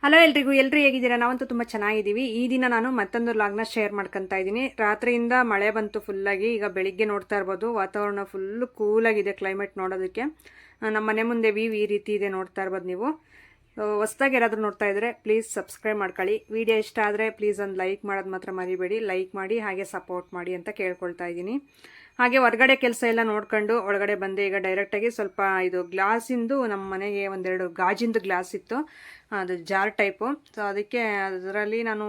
Hello ಎಲ್ರು ಹೇಗಿದ್ದೀರಾ? ನಾವಂತೂ ತುಂಬ ಚೆನ್ನಾಗಿದ್ದೀವಿ. ಈ ದಿನ ನಾನು ಮತ್ತೊಂದು ವ್ಲಾಗ್ನ ಶೇರ್ ಮಾಡ್ಕೊತಾ ಇದ್ದೀನಿ. ರಾತ್ರಿಯಿಂದ ಮಳೆ ಬಂತು ಫುಲ್ಲಾಗಿ. ಈಗ ಬೆಳಿಗ್ಗೆ ನೋಡ್ತಾ ಇರ್ಬೋದು, ವಾತಾವರಣ ಫುಲ್ಲು ಕೂಲಾಗಿದೆ ಕ್ಲೈಮೇಟ್ ನೋಡೋದಕ್ಕೆ. ನಮ್ಮ ಮನೆ ಮುಂದೆ ಈ ರೀತಿ ಇದೆ, ನೋಡ್ತಾ ಇರ್ಬೋದು ನೀವು. ಹೊಸ್ದಾಗಿ ಯಾರಾದರೂ ನೋಡ್ತಾ ಇದ್ದರೆ ಪ್ಲೀಸ್ ಸಬ್ಸ್ಕ್ರೈಬ್ ಮಾಡ್ಕೊಳ್ಳಿ. ವಿಡಿಯೋ ಇಷ್ಟ ಆದರೆ ಪ್ಲೀಸ್ ಒಂದು ಲೈಕ್ ಮಾಡೋದು ಮಾತ್ರ ಮರಿಬೇಡಿ. ಲೈಕ್ ಮಾಡಿ ಹಾಗೆ ಸಪೋರ್ಟ್ ಮಾಡಿ ಅಂತ ಕೇಳ್ಕೊಳ್ತಾ ಇದ್ದೀನಿ. ಹಾಗೆ ಹೊರಗಡೆ ಕೆಲಸ ಎಲ್ಲ ನೋಡ್ಕೊಂಡು ಒಳಗಡೆ ಬಂದೆ. ಈಗ ಡೈರೆಕ್ಟಾಗಿ ಸ್ವಲ್ಪ ಇದು ಗ್ಲಾಸಿಂದು, ನಮ್ಮ ಮನೆಗೆ ಒಂದೆರಡು ಗಾಜಿಂದು ಗ್ಲಾಸ್ ಇತ್ತು, ಅದು ಜಾರ್ ಟೈಪು. ಸೊ ಅದಕ್ಕೆ ಅದರಲ್ಲಿ ನಾನು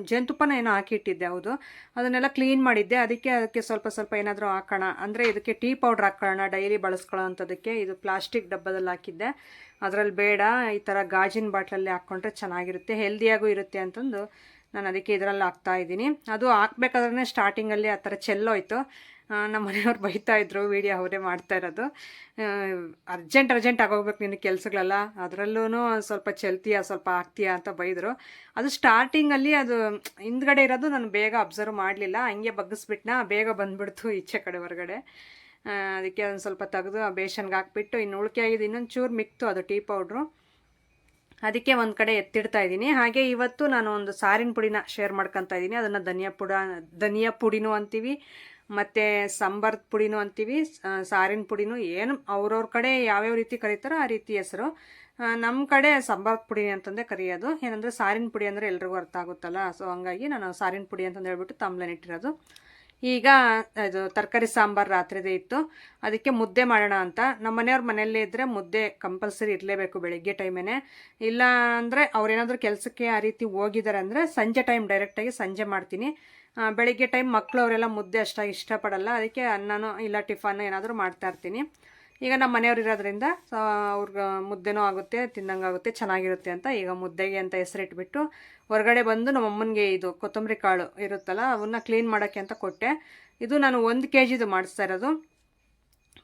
ಜೇನುತುಪ್ಪನ ಏನೋ ಹಾಕಿಟ್ಟಿದ್ದೆ, ಹೌದು. ಅದನ್ನೆಲ್ಲ ಕ್ಲೀನ್ ಮಾಡಿದ್ದೆ. ಅದಕ್ಕೆ ಸ್ವಲ್ಪ ಏನಾದರೂ ಹಾಕೋಣ ಅಂದರೆ ಇದಕ್ಕೆ ಟೀ ಪೌಡ್ರ್ ಹಾಕೋಣ ಡೈಲಿ ಬಳಸ್ಕೊಳ್ಳೋ ಅಂಥದ್ದಕ್ಕೆ. ಇದು ಪ್ಲಾಸ್ಟಿಕ್ ಡಬ್ಬದಲ್ಲಿ ಹಾಕಿದ್ದೆ, ಅದರಲ್ಲಿ ಬೇಡ, ಈ ಥರ ಗಾಜಿನ ಬಾಟ್ಲಲ್ಲಿ ಹಾಕ್ಕೊಂಡ್ರೆ ಚೆನ್ನಾಗಿರುತ್ತೆ, ಹೆಲ್ದಿಯಾಗೂ ಇರುತ್ತೆ ಅಂತಂದು ನಾನು ಅದಕ್ಕೆ ಇದರಲ್ಲಿ ಹಾಕ್ತಾಯಿದ್ದೀನಿ. ಅದು ಹಾಕ್ಬೇಕಾದ್ರೆ ಸ್ಟಾರ್ಟಿಂಗಲ್ಲಿ ಆ ಥರ ಚೆಲ್ಲೋಯ್ತು. ನಮ್ಮ ಮನೆಯವ್ರು ಬೈತಾಯಿದ್ರು, ವೀಡಿಯೋ ಅವರೇ ಮಾಡ್ತಾ ಇರೋದು. ಅರ್ಜೆಂಟ್ ಆಗೋಗ್ಬೇಕು ನಿನ್ನ ಕೆಲಸಗಳೆಲ್ಲ, ಅದರಲ್ಲೂ ಸ್ವಲ್ಪ ಚೆಲ್ತೀಯ, ಸ್ವಲ್ಪ ಹಾಕ್ತೀಯಾ ಅಂತ ಬೈದರು. ಅದು ಸ್ಟಾರ್ಟಿಂಗಲ್ಲಿ ಅದು ಹಿಂದ್ಗಡೆ ಇರೋದು ನಾನು ಬೇಗ ಅಬ್ಸರ್ವ್ ಮಾಡಲಿಲ್ಲ, ಹಂಗೆ ಬಗ್ಗಿಸ್ಬಿಟ್ನ, ಬೇಗ ಬಂದುಬಿಡ್ತು ಈಚೆ ಕಡೆ ಹೊರಗಡೆ. ಅದಕ್ಕೆ ಒಂದು ಸ್ವಲ್ಪ ತೆಗೆದು ಆ ಬೇಷನ್ಗೆ ಹಾಕ್ಬಿಟ್ಟು, ಇನ್ನು ಉಳ್ಕೆ ಆಗಿದೆ ಇನ್ನೊಂದು ಚೂರು ಮಿಕ್ತು ಅದು ಟೀ ಪೌಡ್ರು, ಅದಕ್ಕೆ ಒಂದು ಕಡೆ ಎತ್ತಿಡ್ತಾ ಇದ್ದೀನಿ. ಹಾಗೆ ಇವತ್ತು ನಾನು ಒಂದು ಸಾರಿನ ಪುಡಿನ ಶೇರ್ ಮಾಡ್ಕೊತಾ ಇದ್ದೀನಿ. ಅದನ್ನು ಧನಿಯಾ ಪುಡಿನೂ ಅಂತೀವಿ, ಮತ್ತು ಸಾಂಬಾರ್ದು ಪುಡಿನೂ ಅಂತೀವಿ, ಸಾರಿನ ಪುಡಿನೂ, ಏನು ಅವ್ರವ್ರ ಕಡೆ ಯಾವ್ಯಾವ ರೀತಿ ಕರೀತಾರೋ ಆ ರೀತಿ ಹೆಸರು. ನಮ್ಮ ಕಡೆ ಸಾಂಬಾರ್ದು ಪುಡಿ ಅಂತಂದೇ ಕರೆಯೋದು. ಏನಂದರೆ ಸಾರಿನ ಪುಡಿ ಅಂದರೆ ಎಲ್ರಿಗೂ ಅರ್ಥ ಆಗುತ್ತಲ್ಲ, ಸೊ ಹಂಗಾಗಿ ನಾನು ಸಾರಿನ ಪುಡಿ ಅಂತಂದು ಹೇಳ್ಬಿಟ್ಟು ತಮ್ಲನಿಟ್ಟಿರೋದು. ಈಗ ಇದು ತರಕಾರಿ ಸಾಂಬಾರು ರಾತ್ರಿದೇ ಇತ್ತು, ಅದಕ್ಕೆ ಮುದ್ದೆ ಮಾಡೋಣ ಅಂತ. ನಮ್ಮ ಮನೆಯವ್ರ ಮನೆಯಲ್ಲೇ ಇದ್ದರೆ ಮುದ್ದೆ ಕಂಪಲ್ಸರಿ ಇರಲೇಬೇಕು ಬೆಳಿಗ್ಗೆ ಟೈಮೇ. ಇಲ್ಲ ಅಂದರೆ ಅವ್ರೇನಾದರೂ ಕೆಲಸಕ್ಕೆ ಆ ರೀತಿ ಹೋಗಿದ್ದಾರೆ ಅಂದರೆ ಸಂಜೆ ಟೈಮ್ ಡೈರೆಕ್ಟಾಗಿ ಸಂಜೆ ಮಾಡ್ತೀನಿ. ಬೆಳಿಗ್ಗೆ ಟೈಮ್ ಮಕ್ಕಳು ಅವರೆಲ್ಲ ಮುದ್ದೆ ಅಷ್ಟಾಗಿ ಇಷ್ಟಪಡಲ್ಲ, ಅದಕ್ಕೆ ಅನ್ನನೋ ಇಲ್ಲ ಟಿಫನ್ ಏನಾದರೂ ಮಾಡ್ತಾಯಿರ್ತೀನಿ. ಈಗ ನಮ್ಮ ಮನೆಯವ್ರು ಇರೋದ್ರಿಂದ ಅವ್ರಿಗೆ ಮುದ್ದೆನೂ ಆಗುತ್ತೆ, ತಿನ್ನಂಗಾಗುತ್ತೆ, ಚೆನ್ನಾಗಿರುತ್ತೆ ಅಂತ ಈಗ ಮುದ್ದೆಗೆ ಅಂತ ಹೆಸರಿಟ್ಬಿಟ್ಟು ಹೊರಗಡೆ ಬಂದು ನಮ್ಮ ಅಮ್ಮನಿಗೆ ಇದು ಕೊತ್ತಂಬರಿ ಕಾಳು ಇರುತ್ತಲ್ಲ ಅವನ್ನ ಕ್ಲೀನ್ ಮಾಡೋಕ್ಕೆ ಅಂತ ಕೊಟ್ಟೆ. ಇದು ನಾನು 1 kgದು ಮಾಡಿಸ್ತಾ ಇರೋದು.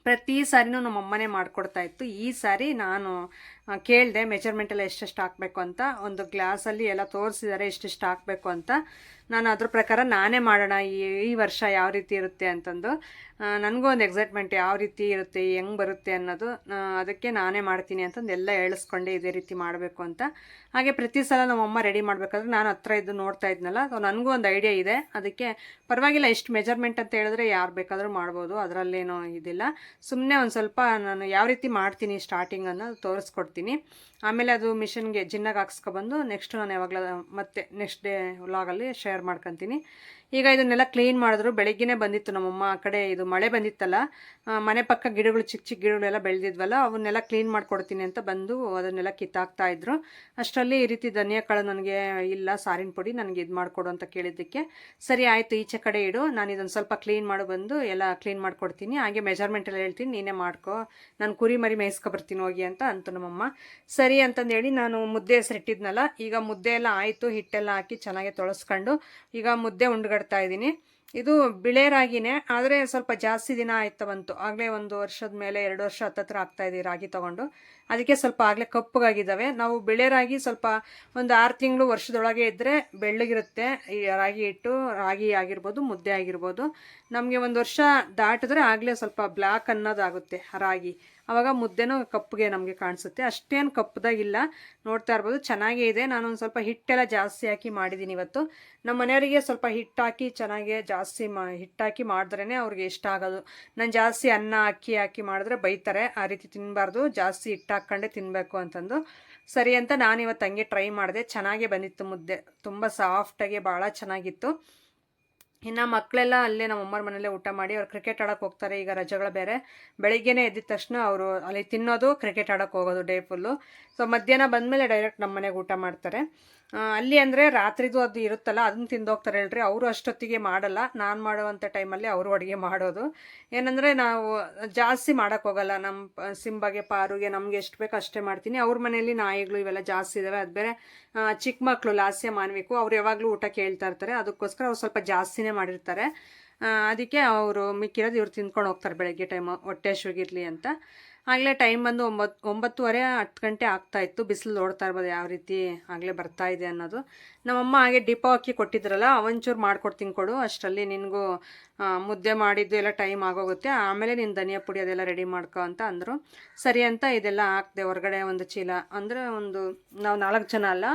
ಪ್ರತಿ ಸಾರಿನೂ ನಮ್ಮ ಅಮ್ಮನೇ ಮಾಡಿಕೊಡ್ತಾ ಇತ್ತು. ಈ ಸಾರಿ ನಾನು ಕೇಳಿದೆ ಮೆಜರ್ಮೆಂಟೆಲ್ಲ ಎಷ್ಟೆಷ್ಟು ಹಾಕಬೇಕು ಅಂತ. ಒಂದು ಗ್ಲಾಸಲ್ಲಿ ಎಲ್ಲ ತೋರಿಸಿದ್ದಾರೆ ಎಷ್ಟೆಷ್ಟು ಹಾಕಬೇಕು ಅಂತ. ನಾನು ಅದ್ರ ಪ್ರಕಾರ ನಾನೇ ಮಾಡೋಣ ಈ ವರ್ಷ ಯಾವ ರೀತಿ ಇರುತ್ತೆ ಅಂತಂದು. ನನಗೂ ಒಂದು ಎಕ್ಸೈಟ್ಮೆಂಟ್, ಯಾವ ರೀತಿ ಇರುತ್ತೆ, ಹೆಂಗೆ ಬರುತ್ತೆ ಅನ್ನೋದು. ಅದಕ್ಕೆ ನಾನೇ ಮಾಡ್ತೀನಿ ಅಂತಂದು ಎಲ್ಲ ಹೇಳಿಸ್ಕೊಂಡೆ ಇದೇ ರೀತಿ ಮಾಡಬೇಕು ಅಂತ. ಹಾಗೆ ಪ್ರತಿ ಸಲ ನಮ್ಮಮ್ಮ ರೆಡಿ ಮಾಡಬೇಕಾದ್ರೆ ನಾನು ಹತ್ರ ಇದ್ದು ನೋಡ್ತಾ ಇದ್ನಲ್ಲ, ಸೊ ನನಗೂ ಒಂದು ಐಡಿಯಾ ಇದೆ. ಅದಕ್ಕೆ ಪರವಾಗಿಲ್ಲ, ಎಷ್ಟು ಮೆಜರ್ಮೆಂಟ್ ಅಂತ ಹೇಳಿದ್ರೆ ಯಾರು ಬೇಕಾದರೂ ಮಾಡ್ಬೋದು, ಅದರಲ್ಲೇನೋ ಇದಿಲ್ಲ. ಸುಮ್ಮನೆ ಒಂದು ಸ್ವಲ್ಪ ನಾನು ಯಾವ ರೀತಿ ಮಾಡ್ತೀನಿ ಸ್ಟಾರ್ಟಿಂಗ್ ಅನ್ನೋದು ತೋರಿಸ್ಕೊಡ್ತೀನಿ. ಆಮೇಲೆ ಅದು ಮಿಷನ್ಗೆ ಜಿನ್ನಾಗಿ ಹಾಕ್ಸ್ಕೊಬಂದು ನೆಕ್ಸ್ಟ್ ನಾನು ಯಾವಾಗಲ ಮತ್ತೆ ನೆಕ್ಸ್ಟ್ ಡೇ ವ್ಲಾಗಲ್ಲಿ ಶೇರ್ ಮಾಡ್ಕೊತೀನಿ. ಈಗ ಇದನ್ನೆಲ್ಲ ಕ್ಲೀನ್ ಮಾಡಿದ್ರು. ಬೆಳಗ್ಗೆನೇ ಬಂದಿತ್ತು ನಮ್ಮಮ್ಮ ಆ ಕಡೆ, ಇದು ಮಳೆ ಬಂದಿತ್ತಲ್ಲ, ಮನೆ ಪಕ್ಕ ಗಿಡಗಳು ಚಿಕ್ಕ ಗಿಡಗಳೆಲ್ಲ ಬೆಳೆದಿದ್ವಲ್ಲ, ಅವನ್ನೆಲ್ಲ ಕ್ಲೀನ್ ಮಾಡಿಕೊಡ್ತೀನಿ ಅಂತ ಬಂದು ಅದನ್ನೆಲ್ಲ ಕಿತ್ತಾಕ್ತಾಯಿದ್ರು. ಅಷ್ಟರಲ್ಲಿ ಈ ರೀತಿ ಧನಿಯಾ ಕಾಳು ನನಗೆ ಇಲ್ಲ, ಸಾರಿನ ಪುಡಿ ನನಗೆ ಇದು ಮಾಡಿಕೊಡು ಅಂತ ಕೇಳಿದ್ದಕ್ಕೆ ಸರಿ ಆಯಿತು ಈಚೆ ಕಡೆ ಇಡು, ನಾನು ಇದನ್ನು ಸ್ವಲ್ಪ ಕ್ಲೀನ್ ಮಾಡಿ ಬಂದು ಎಲ್ಲ ಕ್ಲೀನ್ ಮಾಡಿಕೊಡ್ತೀನಿ, ಹಾಗೆ ಮೆಜರ್ಮೆಂಟ್ ಎಲ್ಲ ಹೇಳ್ತೀನಿ, ನೀನೇ ಮಾಡ್ಕೊ, ನಾನು ಕುರಿ ಮರಿ ಮೇಯಿಸ್ಕೊಬರ್ತೀನಿ ಹೋಗಿ ಅಂತ ಅಂತು ನಮ್ಮಮ್ಮ. ಸರಿ ಅಂತಂದೇಳಿ ನಾನು ಮುದ್ದೆ ಹೆಸರಿಟ್ಟಿದ್ನಲ್ಲ, ಈಗ ಮುದ್ದೆ ಎಲ್ಲ ಆಯಿತು, ಹಿಟ್ಟೆಲ್ಲ ಹಾಕಿ ಚೆನ್ನಾಗಿ ತೊಳಸ್ಕೊಂಡು ಈಗ ಮುದ್ದೆ ಉಂಡ್ಗಡ್ತಾ ಇದ್ದೀನಿ. ಇದು ಬಿಳೆ ರಾಗಿನೇ, ಆದರೆ ಸ್ವಲ್ಪ ಜಾಸ್ತಿ ದಿನ ಆಯ್ತು ಬಂತು, ಆಗಲೇ 1 ವರ್ಷದ ಮೇಲೆ 2 ವರ್ಷ ಹತ್ತತ್ರ ಆಗ್ತಾಯಿದ್ದೀವಿ ರಾಗಿ ತೊಗೊಂಡು. ಅದಕ್ಕೆ ಸ್ವಲ್ಪ ಆಗಲೇ ಕಪ್ಪಗಾಗಿದ್ದಾವೆ. ನಾವು ಬಿಳೆ ರಾಗಿ ಸ್ವಲ್ಪ ಒಂದು 6 ತಿಂಗಳು ವರ್ಷದೊಳಗೆ ಇದ್ದರೆ ಬೆಳ್ಳಗಿರುತ್ತೆ ಈ ರಾಗಿ ಹಿಟ್ಟು. ರಾಗಿ ಆಗಿರ್ಬೋದು, ಮುದ್ದೆ ಆಗಿರ್ಬೋದು. ನಮಗೆ 1 ವರ್ಷ ದಾಟಿದ್ರೆ ಆಗಲೇ ಸ್ವಲ್ಪ ಬ್ಲ್ಯಾಕ್ ಅನ್ನೋದಾಗುತ್ತೆ ರಾಗಿ, ಆವಾಗ ಮುದ್ದೆನೂ ಕಪ್ಪಗೆ ನಮಗೆ ಕಾಣಿಸುತ್ತೆ. ಅಷ್ಟೇನು ಕಪ್ಪದಾಗಿಲ್ಲ, ನೋಡ್ತಾ ಇರ್ಬೋದು, ಚೆನ್ನಾಗೇ ಇದೆ. ನಾನೊಂದು ಸ್ವಲ್ಪ ಹಿಟ್ಟೆಲ್ಲ ಜಾಸ್ತಿ ಹಾಕಿ ಮಾಡಿದ್ದೀನಿ ಇವತ್ತು. ನಮ್ಮ ಮನೆಯವರಿಗೆ ಸ್ವಲ್ಪ ಹಿಟ್ಟು ಹಾಕಿ ಚೆನ್ನಾಗಿ ಜಾಸ್ತಿ ಹಿಟ್ಟಾಕಿ ಮಾಡಿದ್ರೇ ಅವ್ರಿಗೆ ಇಷ್ಟ ಆಗೋದು. ನಾನು ಜಾಸ್ತಿ ಅನ್ನ ಅಕ್ಕಿ ಹಾಕಿ ಮಾಡಿದ್ರೆ ಬೈತಾರೆ, ಆ ರೀತಿ ತಿನ್ನಬಾರ್ದು, ಜಾಸ್ತಿ ಹಿಟ್ಟು ಹಾಕ್ಕೊಂಡೇ ತಿನ್ನಬೇಕು ಅಂತಂದು. ಸರಿ ಅಂತ ನಾನು ಇವತ್ತು ಹಂಗೆ ಟ್ರೈ ಮಾಡಿದೆ, ಚೆನ್ನಾಗೇ ಬಂದಿತ್ತು ಮುದ್ದೆ, ತುಂಬ ಸಾಫ್ಟಾಗಿ ಭಾಳ ಚೆನ್ನಾಗಿತ್ತು. ಇನ್ನು ಮಕ್ಕಳೆಲ್ಲ ಅಲ್ಲೇ ನಮ್ಮ ಅಮ್ಮರ ಮನೇಲೆ ಊಟ ಮಾಡಿ ಅವ್ರು ಕ್ರಿಕೆಟ್ ಆಡೋಕ್ಕೆ ಹೋಗ್ತಾರೆ. ಈಗ ರಜೆಗಳು ಬೇರೆ, ಬೆಳಿಗ್ಗೆನೇ ಎದ್ದಿದ ತಕ್ಷಣ ಅವರು ಅಲ್ಲಿ ತಿನ್ನೋದು, ಕ್ರಿಕೆಟ್ ಆಡೋಕ್ಕೆ ಹೋಗೋದು ಡೇ ಫುಲ್ಲು. ಸೊ ಮಧ್ಯಾಹ್ನ ಬಂದಮೇಲೆ ಡೈರೆಕ್ಟ್ ನಮ್ಮ ಮನೆಗೆ ಊಟ ಮಾಡ್ತಾರೆ. ಅಲ್ಲಿ ಅಂದರೆ ರಾತ್ರಿದು ಅದು ಇರುತ್ತಲ್ಲ, ಅದನ್ನು ತಿಂದೋಗ್ತಾರೆ ಹೇಳ್ರಿ. ಅವರು ಅಷ್ಟೊತ್ತಿಗೆ ಮಾಡಲ್ಲ, ನಾನು ಮಾಡುವಂಥ ಟೈಮಲ್ಲಿ ಅವರು ಅಡುಗೆ ಮಾಡೋದು. ಏನಂದರೆ ನಾವು ಜಾಸ್ತಿ ಮಾಡೋಕ್ಕೆ ಹೋಗಲ್ಲ, ನಮ್ಮ ಸಿಂಬಾಗೆ ಪಾರುಗೆ ನಮಗೆ ಎಷ್ಟು ಬೇಕೋ ಅಷ್ಟೇ ಮಾಡ್ತೀನಿ. ಅವ್ರ ಮನೆಯಲ್ಲಿ ನಾಯಿಗಳು ಇವೆಲ್ಲ ಜಾಸ್ತಿ ಇದ್ದಾವೆ, ಅದು ಬೇರೆ ಚಿಕ್ಕ ಮಕ್ಕಳು ಲಾಸ್ಯ ಮಾನ್ವಿಕು, ಅವ್ರು ಯಾವಾಗಲೂ ಊಟ ಕೇಳ್ತಾ ಇರ್ತಾರೆ. ಅದಕ್ಕೋಸ್ಕರ ಅವ್ರು ಸ್ವಲ್ಪ ಜಾಸ್ತಿನೇ ಮಾಡಿರ್ತಾರೆ. ಅದಕ್ಕೆ ಅವರು ಮಿಕ್ಕಿರೋದು ಇವ್ರು ತಿಂದ್ಕೊಂಡು ಹೋಗ್ತಾರೆ ಬೆಳಗ್ಗೆ ಟೈಮು, ಹೊಟ್ಟೆ ಹಶ್ವಾಗಿರಲಿ ಅಂತ. ಆಗಲೇ ಟೈಮ್ ಬಂದು 9:30 10 ಗಂಟೆ ಆಗ್ತಾಯಿತ್ತು. ಬಿಸಿಲು ಓಡ್ತಾ ಇರ್ಬೋದು ಯಾವ ರೀತಿ ಆಗಲೇ ಬರ್ತಾ ಇದೆ ಅನ್ನೋದು. ನಮ್ಮಮ್ಮ ಹಾಗೆ ಡಿಪೋ ಅಕ್ಕಿ ಕೊಟ್ಟಿದ್ರಲ್ಲ, ಒಂಚೂರು ಮಾಡ್ಕೊಡ್ತೀನಿ ಕೊಡು, ಅಷ್ಟರಲ್ಲಿ ನಿನಗೂ ಮುದ್ದೆ ಮಾಡಿದ್ದು ಎಲ್ಲ ಟೈಮ್ ಆಗೋಗುತ್ತೆ, ಆಮೇಲೆ ನೀನು ಧನಿಯಾ ಪುಡಿ ಅದೆಲ್ಲ ರೆಡಿ ಮಾಡ್ಕೊ ಅಂತ ಅಂದರು. ಸರಿ ಅಂತ ಇದೆಲ್ಲ ಹಾಕಿದೆ ಹೊರಗಡೆ. ಒಂದು ಚೀಲ ಅಂದರೆ ನಾವು 4 ಜನ ಅಲ್ಲ,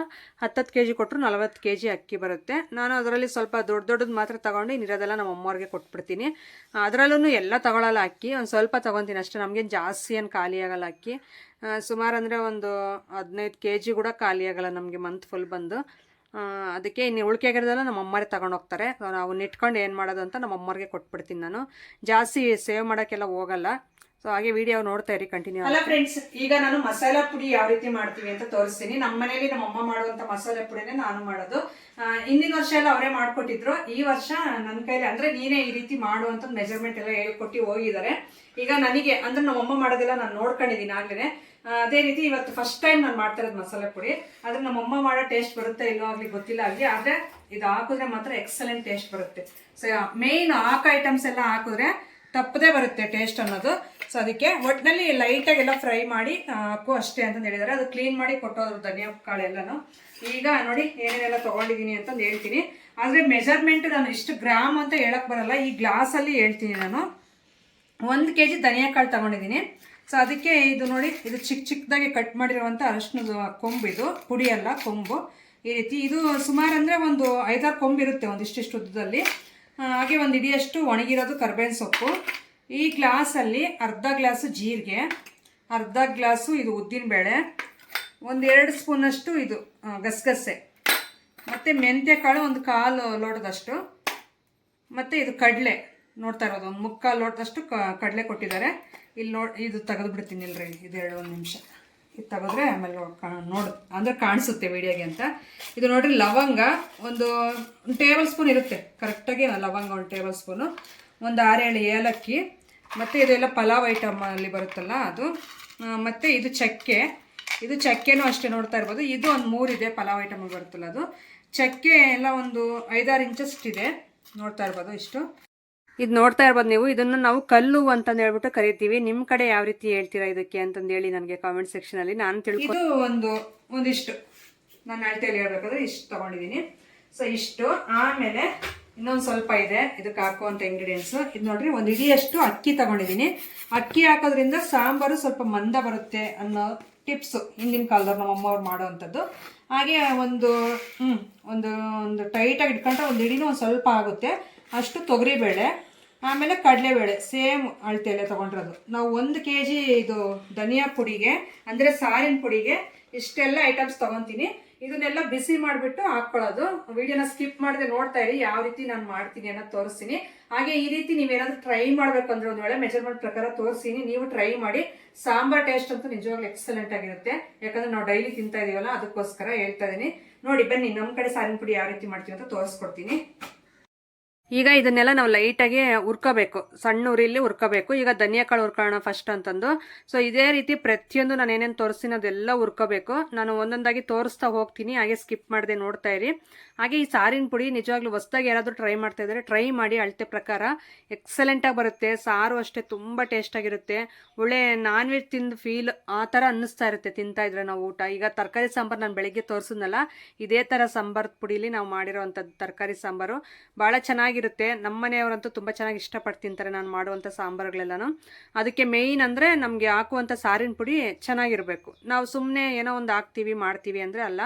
10 kg ಕೊಟ್ಟರು 40 kg ಅಕ್ಕಿ ಬರುತ್ತೆ. ನಾನು ಅದರಲ್ಲಿ ಸ್ವಲ್ಪ ದೊಡ್ಡದು ಮಾತ್ರ ತೊಗೊಂಡು ಇನ್ನಿರೋದೆಲ್ಲ ನಮ್ಮ ಅಮ್ಮವ್ರಿಗೆ ಕೊಟ್ಬಿಡ್ತೀನಿ. ಅದರಲ್ಲೂ ಎಲ್ಲ ತೊಗೊಳಲ್ಲ ಅಕ್ಕಿ, ಒಂದು ಸ್ವಲ್ಪ ತೊಗೊತೀನಿ ಅಷ್ಟೇ. ನಮಗೇನು ಜಾಸ್ತಿ ಏನು ಖಾಲಿ ಆಗಲ್ಲ ಅಕ್ಕಿ. ಸುಮಾರು ಅಂದರೆ ಒಂದು 15 kg ಕೂಡ ಖಾಲಿ ಆಗಲ್ಲ ನಮಗೆ ಮಂತ್ ಫುಲ್ ಬಂದು. ಅದಕ್ಕೆ ಇನ್ನು ಉಳಿಕೆ ಆಗಿರೋದೆಲ್ಲ ನಮ್ಮ ಅಮ್ಮರೇ ತಗೊಂಡು ಹೋಗ್ತಾರೆ. ನಾವು ಇಟ್ಕೊಂಡು ಏನು ಮಾಡೋದು ಅಂತ ನಮ್ಮ ಅಮ್ಮರಿಗೆ ಕೊಟ್ಬಿಡ್ತೀನಿ. ನಾನು ಜಾಸ್ತಿ ಸೇವ್ ಮಾಡೋಕ್ಕೆಲ್ಲ ಹೋಗಲ್ಲ. ಸೊ ಹಾಗೆ ವಿಡಿಯೋ ನೋಡ್ತಾ ಇರಿ ಕಂಟಿನ್ಯೂ. ಅಲ್ಲ ಫ್ರೆಂಡ್ಸ್, ಈಗ ನಾನು ಮಸಾಲಾ ಪುಡಿ ಯಾವ ರೀತಿ ಮಾಡ್ತೀವಿ ಅಂತ ತೋರಿಸ್ತೀನಿ. ನಮ್ಮ ಮನೇಲಿ ನಮ್ಮ ಅಮ್ಮ ಮಾಡುವಂಥ ಮಸಾಲೆ ಪುಡಿನೇ ನಾನು ಮಾಡೋದು. ಹಿಂದಿನ ವರ್ಷ ಎಲ್ಲ ಅವರೇ ಮಾಡಿಕೊಟ್ಟಿದ್ರು. ಈ ವರ್ಷ ನನ್ನ ಕೈಲಿ ಅಂದರೆ ನೀನೇ ಈ ರೀತಿ ಮಾಡುವಂಥ ಮೆಜರ್ಮೆಂಟ್ ಎಲ್ಲ ಹೇಳ್ಕೊಟ್ಟು ಹೋಗಿದ್ದಾರೆ. ಈಗ ನನಗೆ ಅಂದರೆ ನಮ್ಮಮ್ಮ ಮಾಡೋದೆಲ್ಲ ನಾನು ನೋಡ್ಕೊಂಡಿದ್ದೀನಿ ಆಗಲೇ. ಅದೇ ರೀತಿ ಇವತ್ತು ಫಸ್ಟ್ ಟೈಮ್ ನಾನು ಮಾಡ್ತಾ ಇರೋದು ಮಸಾಲೆ ಪುಡಿ. ಆದರೆ ನಮ್ಮಮ್ಮ ಮಾಡೋ ಟೇಸ್ಟ್ ಬರುತ್ತೆ ಇಲ್ಲೋ ಆಗಲಿ ಗೊತ್ತಿಲ್ಲ ಆಗಲಿ, ಆದರೆ ಇದು ಹಾಕಿದ್ರೆ ಮಾತ್ರ ಎಕ್ಸಲೆಂಟ್ ಟೇಸ್ಟ್ ಬರುತ್ತೆ. ಸೊ ಮೇಯ್ನ್ ಹಾಕೋ ಐಟಮ್ಸ್ ಎಲ್ಲ ಹಾಕಿದ್ರೆ ತಪ್ಪದೇ ಬರುತ್ತೆ ಟೇಸ್ಟ್ ಅನ್ನೋದು. ಸೊ ಅದಕ್ಕೆ ಒಟ್ಟಿನಲ್ಲಿ ಲೈಟಾಗೆಲ್ಲ ಫ್ರೈ ಮಾಡಿ ಹಾಕು ಅಷ್ಟೇ ಅಂತಂದು ಹೇಳಿದ್ದಾರೆ. ಅದು ಕ್ಲೀನ್ ಮಾಡಿ ಕೊಟ್ಟೋದ್ರು ಧನಿಯಾ ಕಾಳೆಲ್ಲನೂ. ಈಗ ನೋಡಿ ಏನೇನೆಲ್ಲ ತೊಗೊಂಡಿದ್ದೀನಿ ಅಂತಂದು ಹೇಳ್ತೀನಿ. ಆದರೆ ಮೆಜರ್ಮೆಂಟ್ ನಾನು ಇಷ್ಟು ಗ್ರಾಮ್ ಅಂತ ಹೇಳಕ್ಕೆ ಬರಲ್ಲ, ಈ ಗ್ಲಾಸಲ್ಲಿ ಹೇಳ್ತೀನಿ. ನಾನು 1 kg ಧನಿಯಾ ಕಾಳು ತೊಗೊಂಡಿದ್ದೀನಿ. ಸೊ ಅದಕ್ಕೆ ಇದು ನೋಡಿ, ಇದು ಚಿಕ್ಕದಾಗಿ ಕಟ್ ಮಾಡಿರುವಂಥ ಅರಶಿನದ ಕೊಂಬು, ಇದು ಪುಡಿ ಅಲ್ಲ ಕೊಂಬು. ಈ ರೀತಿ ಇದು ಸುಮಾರು ಅಂದರೆ ಒಂದು 5-6 ಕೊಂಬು ಇರುತ್ತೆ ಒಂದಿಷ್ಟು ಉದ್ದದಲ್ಲಿ. ಹಾಗೆ ಒಂದು ಇಡಿಯಷ್ಟು ಒಣಗಿರೋದು ಕರ್ಬೇವಿನ ಸೊಪ್ಪು. ಈ ಗ್ಲಾಸಲ್ಲಿ ಅರ್ಧ ಗ್ಲಾಸು ಜೀರಿಗೆ, ಅರ್ಧ ಗ್ಲಾಸು ಇದು ಉದ್ದಿನಬೇಳೆ, 1-2 ಸ್ಪೂನಷ್ಟು ಇದು ಗಸಗಸೆ, ಮತ್ತು ಮೆಂತ್ಯ ಕಾಳು 1/4 ಲೋಟದಷ್ಟು, ಮತ್ತು ಇದು ಕಡಲೆ ನೋಡ್ತಾ ಇರೋದು 1/4 ಲೋಟದಷ್ಟು ಕಡಲೆ ಕೊಟ್ಟಿದ್ದಾರೆ. ಇಲ್ಲಿ ಇದು ತೆಗೆದು ಬಿಡ್ತೀನಿ ಇಲ್ರಿ, ಇದು 1 ನಿಮಿಷ ಇದು ತೆಗೆದ್ರೆ ಆಮೇಲೆ ಅಂದರೆ ಕಾಣಿಸುತ್ತೆ ವೀಡಿಯೋಗೆ ಅಂತ. ಇದು ನೋಡಿರಿ ಲವಂಗ ಒಂದು ಟೇಬಲ್ ಸ್ಪೂನ್ ಇರುತ್ತೆ ಕರೆಕ್ಟಾಗಿ. ಲವಂಗ 1 ಟೇಬಲ್ ಸ್ಪೂನು, ಒಂದು 6-7 ಏಲಕ್ಕಿ, ಮತ್ತು ಇದೆಲ್ಲ ಪಲಾವ್ ಐಟಮ್ ಅಲ್ಲಿ ಬರುತ್ತಲ್ಲ ಅದು. ಮತ್ತು ಇದು ಚಕ್ಕೆ, ಇದು ಚಕ್ಕೆನೂ ಅಷ್ಟೇ ನೋಡ್ತಾ ಇರ್ಬೋದು. ಇದು ಒಂದು 3 ಇದೆ ಪಲಾವ್ ಐಟಮ್ ಬರುತ್ತಲ್ಲ ಅದು. ಚಕ್ಕೆ ಎಲ್ಲ ಒಂದು 5-6 ಇಂಚಷ್ಟಿದೆ ನೋಡ್ತಾ ಇರ್ಬೋದು ಇಷ್ಟು. ಇದು ನೋಡ್ತಾ ಇರ್ಬೋದು ನೀವು. ಇದನ್ನು ನಾವು ಕಲ್ಲು ಅಂತಂದು ಹೇಳ್ಬಿಟ್ಟು ಕರಿತೀವಿ. ನಿಮ್ಮ ಕಡೆ ಯಾವ ರೀತಿ ಹೇಳ್ತೀರಾ ಇದಕ್ಕೆ ಅಂತಂದು ಹೇಳಿ ನನಗೆ ಕಾಮೆಂಟ್ ಸೆಕ್ಷನಲ್ಲಿ. ನಾನು ಇದು ಒಂದಿಷ್ಟು ನಾನು ಅಳತೆಯಲ್ಲಿ ಹೇಳ್ಬೇಕಾದ್ರೆ ಇಷ್ಟು ತೊಗೊಂಡಿದ್ದೀನಿ. ಸೊ ಇಷ್ಟು. ಆಮೇಲೆ ಇನ್ನೊಂದು ಸ್ವಲ್ಪ ಇದೆ ಇದಕ್ಕೆ ಹಾಕುವಂಥ ಇಂಗ್ರೀಡಿಯೆಂಟ್ಸು. ಇದು ನೋಡ್ರಿ, ಒಂದು ಇಡಿಯಷ್ಟು ಅಕ್ಕಿ ತೊಗೊಂಡಿದ್ದೀನಿ. ಅಕ್ಕಿ ಹಾಕೋದ್ರಿಂದ ಸಾಂಬಾರು ಸ್ವಲ್ಪ ಮಂದ ಬರುತ್ತೆ ಅನ್ನೋ ಟಿಪ್ಸು ಹಿಂದಿನ ಕಾಲದವ್ರು ನಮ್ಮ ಅಮ್ಮವ್ರು ಮಾಡೋವಂಥದ್ದು. ಹಾಗೆ ಒಂದು ಟೈಟಾಗಿ ಇಟ್ಕೊಂಡ್ರೆ ಒಂದು ಇಡಿನೂ ಒಂದು ಸ್ವಲ್ಪ ಆಗುತ್ತೆ ಅಷ್ಟು ತೊಗರಿಬೇಳೆ, ಆಮೇಲೆ ಕಡಲೆಬೇಳೆ ಸೇಮ್ ಅಳತೆಯಲ್ಲೇ ತೊಗೊಂಡಿರೋದು. ನಾವು 1 kg ಇದು ಧನಿಯಾ ಪುಡಿಗೆ ಅಂದರೆ ಸಾರಿನ ಪುಡಿಗೆ ಇಷ್ಟೆಲ್ಲ ಐಟಮ್ಸ್ ತೊಗೊತೀನಿ. ಇದನ್ನೆಲ್ಲ ಬಿಸಿ ಮಾಡಿಬಿಟ್ಟು ಹಾಕ್ಕೊಳ್ಳೋದು. ವಿಡಿಯೋನ ಸ್ಕಿಪ್ ಮಾಡದೆ ನೋಡ್ತಾ ಇರಿ, ಯಾವ ರೀತಿ ನಾನು ಮಾಡ್ತೀನಿ ಅನ್ನೋದು ತೋರಿಸ್ತೀನಿ. ಹಾಗೆ ಈ ರೀತಿ ನೀವೇನಾದರೂ ಟ್ರೈ ಮಾಡಬೇಕಂದ್ರೆ ಒಂದು ವೇಳೆ ಮೆಜರ್ಮೆಂಟ್ ಪ್ರಕಾರ ತೋರಿಸ್ತೀನಿ, ನೀವು ಟ್ರೈ ಮಾಡಿ. ಸಾಂಬಾರ್ ಟೇಸ್ಟ್ ಅಂತೂ ನಿಜವಾಗ್ಲೂ ಎಕ್ಸಲೆಂಟ್ ಆಗಿರುತ್ತೆ. ಯಾಕಂದರೆ ನಾವು ಡೈಲಿ ತಿಂತಾ ಇದೀವಲ್ಲ, ಅದಕ್ಕೋಸ್ಕರ ಹೇಳ್ತಾ ಇದ್ದೀನಿ. ನೋಡಿ ಬನ್ನಿ, ನಮ್ಮ ಕಡೆ ಸಾರಿನ ಪುಡಿ ಯಾವ ರೀತಿ ಮಾಡ್ತೀವಿ ಅಂತ ತೋರಿಸ್ಕೊಡ್ತೀನಿ. ಈಗ ಇದನ್ನೆಲ್ಲ ನಾವು ಲೈಟಾಗಿ ಹುರ್ಕೋಬೇಕು, ಸಣ್ಣ ಉರಿಲಿ ಹುರ್ಕೋಬೇಕು. ಈಗ ಧನಿಯಾ ಕಾಳು ಹುರ್ಕೊಳ್ಳೋಣ ಫಸ್ಟ್ ಅಂತಂದು. ಸೊ ಇದೇ ರೀತಿ ಪ್ರತಿಯೊಂದು ನಾನು ಏನೇನು ತೋರಿಸ್ತೀನಿ ಅದೆಲ್ಲ ಹುರ್ಕೋಬೇಕು. ನಾನು ಒಂದೊಂದಾಗಿ ತೋರಿಸ್ತಾ ಹೋಗ್ತೀನಿ, ಹಾಗೆ ಸ್ಕಿಪ್ ಮಾಡದೆ ನೋಡ್ತಾ ಇರಿ. ಹಾಗೆ ಈ ಸಾರಿನ ಪುಡಿ ನಿಜವಾಗ್ಲೂ ಹೊಸದಾಗಿ ಯಾರಾದರೂ ಟ್ರೈ ಮಾಡ್ತಾ ಇದ್ದಾರೆ ಟ್ರೈ ಮಾಡಿ. ಅಳತೆ ಪ್ರಕಾರ ಎಕ್ಸಲೆಂಟಾಗಿ ಬರುತ್ತೆ. ಸಾರು ಅಷ್ಟೇ ತುಂಬ ಟೇಸ್ಟಾಗಿರುತ್ತೆ. ಒಳ್ಳೆ ನಾನ್ ವೆಜ್ ತಿಂದು ಫೀಲ್ ಆ ಥರ ಅನ್ನಿಸ್ತಾ ಇರುತ್ತೆ ತಿಂತಾ ಇದ್ರೆ ನಾವು ಊಟ. ಈಗ ತರಕಾರಿ ಸಾಂಬಾರು ನಾನು ಬೆಳಗ್ಗೆ ತೋರಿಸಿದ್ನಲ್ಲ, ಇದೇ ಥರ ಸಾಂಬಾರು ಪುಡಿಲಿ ನಾವು ಮಾಡಿರೋವಂಥದ್ದು ತರಕಾರಿ ಸಾಂಬಾರು ಭಾಳ ಚೆನ್ನಾಗಿರುತ್ತೆ. ನಮ್ಮ ಮನೆಯವರಂತೂ ತುಂಬ ಚೆನ್ನಾಗಿ ಇಷ್ಟಪಟ್ಟು ತಿಂತಾರೆ ನಾನು ಮಾಡುವಂಥ ಸಾಂಬಾರುಗಳೆಲ್ಲನೂ. ಅದಕ್ಕೆ ಮೇಯ್ನ್ ಅಂದರೆ ನಮಗೆ ಹಾಕುವಂಥ ಸಾರಿನ ಪುಡಿ ಚೆನ್ನಾಗಿರಬೇಕು. ನಾವು ಸುಮ್ಮನೆ ಏನೋ ಒಂದು ಹಾಕ್ತೀವಿ ಮಾಡ್ತೀವಿ ಅಂದರೆ ಅಲ್ಲ,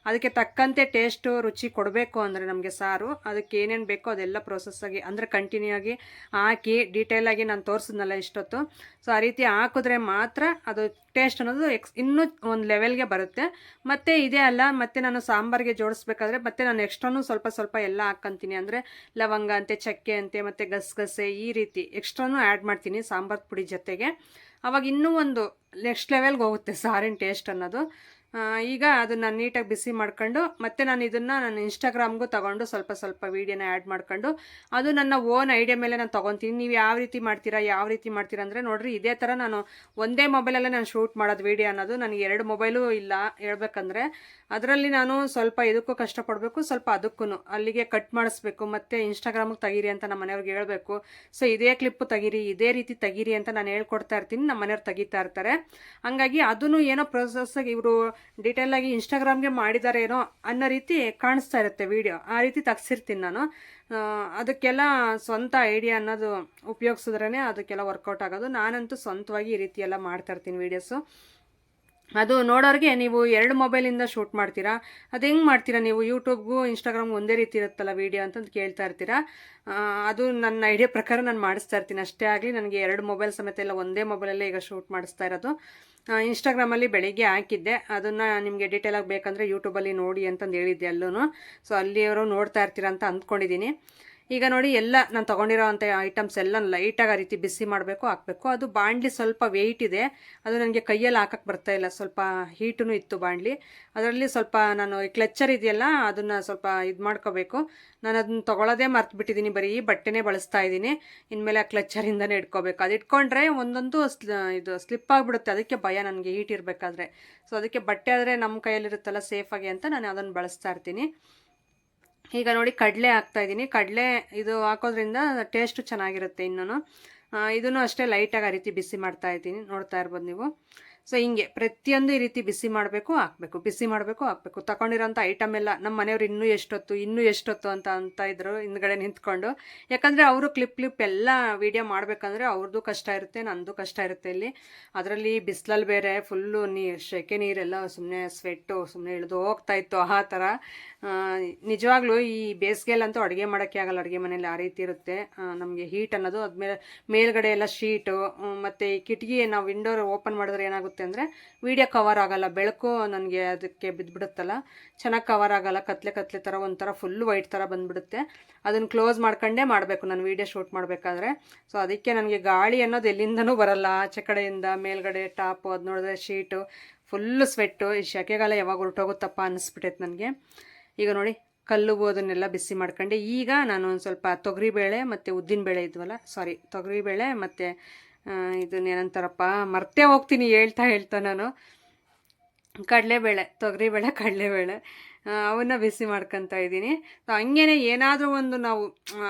ಅದಕ್ಕೆ ತಕ್ಕಂತೆ ಟೇಸ್ಟು ರುಚಿ ಕೊಡಬೇಕು ಅಂದರೆ ನಮಗೆ ಸಾರು ಅದಕ್ಕೆ ಏನೇನು ಬೇಕೋ ಅದೆಲ್ಲ ಪ್ರೊಸೆಸ್ಸಾಗಿ ಅಂದರೆ ಕಂಟಿನ್ಯೂ ಆಗಿ ಹಾಕಿ ಡೀಟೇಲಾಗಿ ನಾನು ತೋರಿಸಿದ್ನಲ್ಲ ಇಷ್ಟೊತ್ತು. ಸೊ ಆ ರೀತಿ ಹಾಕಿದ್ರೆ ಮಾತ್ರ ಅದು ಟೇಸ್ಟ್ ಅನ್ನೋದು ಇನ್ನೂ ಒಂದು ಲೆವೆಲ್ಗೆ ಬರುತ್ತೆ. ಮತ್ತು ಇದೇ ಅಲ್ಲ, ಮತ್ತು ನಾನು ಸಾಂಬಾರಿಗೆ ಜೋಡಿಸ್ಬೇಕಾದ್ರೆ ಮತ್ತೆ ನಾನು ಎಕ್ಸ್ಟ್ರಾನು ಸ್ವಲ್ಪ ಎಲ್ಲ ಹಾಕ್ಕೊಂತೀನಿ. ಅಂದರೆ ಲವಂಗ ಅಂತೆ, ಚಕ್ಕೆ ಅಂತೆ, ಮತ್ತು ಗಸಗಸೆ ಈ ರೀತಿ ಎಕ್ಸ್ಟ್ರಾನು ಆ್ಯಡ್ ಮಾಡ್ತೀನಿ ಸಾಂಬಾರು ಪುಡಿ ಜೊತೆಗೆ. ಅವಾಗ ಇನ್ನೂ ಒಂದು ನೆಕ್ಸ್ಟ್ ಲೆವೆಲ್ಗೆ ಹೋಗುತ್ತೆ ಸಾರಿನ ಟೇಸ್ಟ್ ಅನ್ನೋದು. ಈಗ ಅದನ್ನು ನೀಟಾಗಿ ಬಿಸಿ ಮಾಡ್ಕೊಂಡು ಮತ್ತೆ ನಾನು ಇದನ್ನು ನನ್ನ ಇನ್ಸ್ಟಾಗ್ರಾಮ್ಗೂ ತೊಗೊಂಡು ಸ್ವಲ್ಪ ಸ್ವಲ್ಪ ವೀಡಿಯೋನ ಆ್ಯಡ್ ಮಾಡ್ಕೊಂಡು ಅದು ನನ್ನ ಓನ್ ಐಡಿಯಾ ಮೇಲೆ ನಾನು ತೊಗೊತೀನಿ. ನೀವು ಯಾವ ರೀತಿ ಮಾಡ್ತೀರಾ ಅಂದರೆ ನೋಡಿರಿ, ಇದೇ ಥರ ನಾನು ಒಂದೇ ಮೊಬೈಲಲ್ಲೇ ನಾನು ಶೂಟ್ ಮಾಡೋದು ವೀಡಿಯೋ ಅನ್ನೋದು. ನನಗೆ 2 ಮೊಬೈಲು ಇಲ್ಲ ಹೇಳ್ಬೇಕಂದ್ರೆ. ಅದರಲ್ಲಿ ನಾನು ಸ್ವಲ್ಪ ಇದಕ್ಕೂ ಕಷ್ಟಪಡಬೇಕು, ಸ್ವಲ್ಪ ಅದಕ್ಕೂ ಅಲ್ಲಿಗೆ ಕಟ್ ಮಾಡಿಸ್ಬೇಕು, ಮತ್ತು ಇನ್ಸ್ಟಾಗ್ರಾಮಿಗೆ ತೆಗೀರಿ ಅಂತ ನಮ್ಮ ಮನೆಯವ್ರಿಗೆ ಹೇಳಬೇಕು. ಸೊ ಇದೇ ಕ್ಲಿಪ್ಪು ತೆಗೀರಿ, ಇದೇ ರೀತಿ ತೆಗೀರಿ ಅಂತ ನಾನು ಹೇಳ್ಕೊಡ್ತಾ ಇರ್ತೀನಿ, ನಮ್ಮ ಮನೆಯವ್ರು ತೆಗಿತಾ ಇರ್ತಾರೆ. ಹಂಗಾಗಿ ಅದನ್ನು ಏನೋ ಪ್ರೊಸೆಸ್ಸಾಗಿ ಇವರು ಡೀಟೇಲಾಗಿ ಇನ್ಸ್ಟಾಗ್ರಾಮ್ಗೆ ಮಾಡಿದಾರೇನೋ ಅನ್ನೋ ರೀತಿ ಕಾಣಿಸ್ತಾ ಇರುತ್ತೆ ವೀಡಿಯೋ. ಆ ರೀತಿ ತೆಗ್ಸಿರ್ತೀನಿ ನಾನು. ಅದಕ್ಕೆಲ್ಲ ಸ್ವಂತ ಐಡಿಯಾ ಅನ್ನೋದು ಉಪಯೋಗಿಸಿದ್ರೇ ಅದಕ್ಕೆಲ್ಲ ವರ್ಕೌಟ್ ಆಗೋದು. ನಾನಂತೂ ಸ್ವಂತವಾಗಿ ಈ ರೀತಿ ಎಲ್ಲ ಮಾಡ್ತಾಯಿರ್ತೀನಿ ವೀಡಿಯೋಸು. ಅದು ನೋಡೋರಿಗೆ ನೀವು 2 ಮೊಬೈಲಿಂದ ಶೂಟ್ ಮಾಡ್ತೀರಾ, ಅದು ಹೆಂಗೆ ಮಾಡ್ತೀರಾ ನೀವು, ಯೂಟ್ಯೂಬ್ಗೂ ಇನ್ಸ್ಟಾಗ್ರಾಮ್ಗೂ ಒಂದೇ ರೀತಿ ಇರುತ್ತಲ್ಲ ವೀಡಿಯೋ ಅಂತಂದು ಕೇಳ್ತಾ ಇರ್ತೀರಾ. ಅದು ನನ್ನ ಐಡಿಯಾ ಪ್ರಕಾರ ನಾನು ಮಾಡಿಸ್ತಾ ಇರ್ತೀನಿ. ಅಷ್ಟೇ ಆಗಲಿ, ನನಗೆ 2 ಮೊಬೈಲ್ ಸಮೇತ ಎಲ್ಲ ಒಂದೇ ಮೊಬೈಲಲ್ಲೇ ಈಗ ಶೂಟ್ ಮಾಡಿಸ್ತಾ ಇರೋದು. ಇನ್ಸ್ಟಾಗ್ರಾಮಲ್ಲಿ ಬೆಳಿಗ್ಗೆ ಹಾಕಿದ್ದೆ, ಅದನ್ನು ನಿಮಗೆ ಡೀಟೇಲಾಗಿ ಬೇಕಂದರೆ ಯೂಟ್ಯೂಬಲ್ಲಿ ನೋಡಿ ಅಂತಂದು ಹೇಳಿದ್ದೆ ಅಲ್ಲೂ. ಸೊ ಅಲ್ಲಿಯವರು ನೋಡ್ತಾ ಇರ್ತೀರಾ ಅಂತ ಅಂದ್ಕೊಂಡಿದ್ದೀನಿ. ಈಗ ನೋಡಿ, ಎಲ್ಲ ನಾನು ತೊಗೊಂಡಿರೋ ಅಂಥ ಐಟಮ್ಸ್ ಎಲ್ಲ ಲೈಟಾಗಿ ಆ ರೀತಿ ಬಿಸಿ ಮಾಡಬೇಕು, ಹಾಕಬೇಕು. ಅದು ಬಾಣಲಿ ಸ್ವಲ್ಪ ವೆಯ್ಟ್ ಇದೆ, ಅದು ನನಗೆ ಕೈಯಲ್ಲಿ ಹಾಕಕ್ಕೆ ಬರ್ತಾಯಿಲ್ಲ, ಸ್ವಲ್ಪ ಹೀಟೂ ಇತ್ತು ಬಾಣಲಿ. ಅದರಲ್ಲಿ ಸ್ವಲ್ಪ ನಾನು ಕ್ಲಚ್ಚರ್ ಇದೆಯಲ್ಲ ಅದನ್ನು ಸ್ವಲ್ಪ ಇದು ಮಾಡ್ಕೋಬೇಕು. ನಾನು ಅದನ್ನ ತೊಗೊಳ್ಳೋದೇ ಮರ್ತುಬಿಟ್ಟಿದ್ದೀನಿ, ಬರೀ ಬಟ್ಟೆನೇ ಬಳಸ್ತಾ ಇದ್ದೀನಿ. ಇನ್ಮೇಲೆ ಆ ಕ್ಲಚ್ಚರಿಂದನೇ ಇಟ್ಕೋಬೇಕು. ಅದು ಇಟ್ಕೊಂಡ್ರೆ ಒಂದೊಂದು ಇದು ಸ್ಲಿಪ್ ಆಗಿಬಿಡುತ್ತೆ, ಅದಕ್ಕೆ ಭಯ ನನಗೆ ಹೀಟ್ ಇರಬೇಕಾದ್ರೆ. ಸೊ ಅದಕ್ಕೆ ಬಟ್ಟೆ ಆದರೆ ನಮ್ಮ ಕೈಯಲ್ಲಿರುತ್ತಲ್ಲ ಸೇಫಾಗಿ ಅಂತ ನಾನು ಅದನ್ನು ಬಳಸ್ತಾ ಇರ್ತೀನಿ. ಈಗ ನೋಡಿ, ಕಡಲೆ ಹಾಕ್ತಾಯಿದ್ದೀನಿ. ಕಡಲೆ ಇದು ಹಾಕೋದ್ರಿಂದ ಟೇಸ್ಟು ಚೆನ್ನಾಗಿರುತ್ತೆ. ಇನ್ನೂ ಇದನ್ನು ಅಷ್ಟೇ ಲೈಟಾಗಿ ಆ ರೀತಿ ಬಿಸಿ ಮಾಡ್ತಾಯಿದ್ದೀನಿ, ನೋಡ್ತಾ ಇರ್ಬೋದು ನೀವು. ಸೊ ಹಿಂಗೆ ಪ್ರತಿಯೊಂದು ಈ ರೀತಿ ಬಿಸಿ ಮಾಡಬೇಕು, ಹಾಕಬೇಕು, ಬಿಸಿ ಮಾಡಬೇಕು, ಹಾಕಬೇಕು. ತಗೊಂಡಿರೋಂಥ ಐಟಮ್ ಎಲ್ಲ ನಮ್ಮ ಮನೆಯವರು ಇನ್ನೂ ಎಷ್ಟೊತ್ತು ಅಂತ ಇದ್ರು ಹಿಂದ್ಗಡೆ ನಿಂತ್ಕೊಂಡು. ಯಾಕಂದರೆ ಅವರು ಕ್ಲಿಪ್ ಎಲ್ಲ ವೀಡಿಯೋ ಮಾಡಬೇಕಂದ್ರೆ ಅವ್ರದ್ದು ಕಷ್ಟ ಇರುತ್ತೆ, ನನ್ನದು ಕಷ್ಟ ಇರುತ್ತೆ ಇಲ್ಲಿ. ಅದರಲ್ಲಿ ಬಿಸಿಲಲ್ಲಿ ಬೇರೆ ಫುಲ್ಲು ಸೆಕೆ ನೀರೆಲ್ಲ ಸುಮ್ಮನೆ ಸ್ವೆಟ್ಟು ಸುಮ್ಮನೆ ಇಳಿದು ಹೋಗ್ತಾಯಿತ್ತು. ಆ ಥರ ನಿಜವಾಗ್ಲೂ ಈ ಬೇಸಿಗೆಯಲ್ಲಂತೂ ಅಡುಗೆ ಮಾಡೋಕ್ಕೆ ಆಗಲ್ಲ. ಅಡುಗೆ ಮನೇಲಿ ಆ ರೀತಿ ಇರುತ್ತೆ ನಮಗೆ ಹೀಟ್ ಅನ್ನೋದು. ಅದ್ಮೇಲೆ ಮೇಲ್ಗಡೆ ಎಲ್ಲ ಶೀಟು ಮತ್ತು ಈ ಕಿಟಕಿ ನಾವು ವಿಂಡೋ ಓಪನ್ ಮಾಡಿದ್ರೆ ಏನಾಗುತ್ತೆ ಅಂದರೆ ವೀಡಿಯೋ ಕವರ್ ಆಗೋಲ್ಲ, ಬೆಳಕು ನನಗೆ ಅದಕ್ಕೆ ಬಿದ್ದುಬಿಡುತ್ತಲ್ಲ, ಚೆನ್ನಾಗಿ ಕವರ್ ಆಗೋಲ್ಲ. ಕತ್ಲೆ ಥರ ಒಂಥರ ಫುಲ್ ವೈಟ್ ಥರ ಬಂದುಬಿಡುತ್ತೆ. ಅದನ್ನು ಕ್ಲೋಸ್ ಮಾಡ್ಕೊಂಡೇ ಮಾಡಬೇಕು ನಾನು ವೀಡಿಯೋ ಶೂಟ್ ಮಾಡಬೇಕಾದ್ರೆ. ಸೊ ಅದಕ್ಕೆ ನನಗೆ ಗಾಳಿ ಅನ್ನೋದು ಎಲ್ಲಿಂದನೂ ಬರಲ್ಲ, ಆಚೆ ಕಡೆಯಿಂದ ಮೇಲ್ಗಡೆ ಟಾಪು ಅದು ನೋಡಿದ್ರೆ ಶೀಟು ಫುಲ್ಲು ಸ್ವೆಟ್ಟು. ಈ ಸೆಕೆಗಾಲ ಯಾವಾಗ ಹೊರಟೋಗುತ್ತಪ್ಪ ಅನ್ನಿಸ್ಬಿಟ್ಟೈತೆ ನನಗೆ. ಈಗ ನೋಡಿ, ಕಲ್ಲುಗು ಅದನ್ನೆಲ್ಲ ಬಿಸಿ ಮಾಡ್ಕೊಂಡು ಈಗ ನಾನು ಒಂದು ಸ್ವಲ್ಪ ತೊಗರಿಬೇಳೆ ಮತ್ತು ಉದ್ದಿನಬೇಳೆ ಇದ್ವಲ್ಲ, ತೊಗರಿಬೇಳೆ ಮತ್ತು ಇದನ್ನೇನಂತಾರಪ್ಪ ಮರ್ತೇ ಹೋಗ್ತೀನಿ ಹೇಳ್ತಾ ನಾನು, ಕಡಲೆಬೇಳೆ, ತೊಗರಿಬೇಳೆ, ಕಡಲೆಬೇಳೆ ಅವನ್ನ ಬಿಸಿ ಮಾಡ್ಕೊತಾ ಇದ್ದೀನಿ. ಹಂಗೇನೆ ಏನಾದರೂ ಒಂದು ನಾವು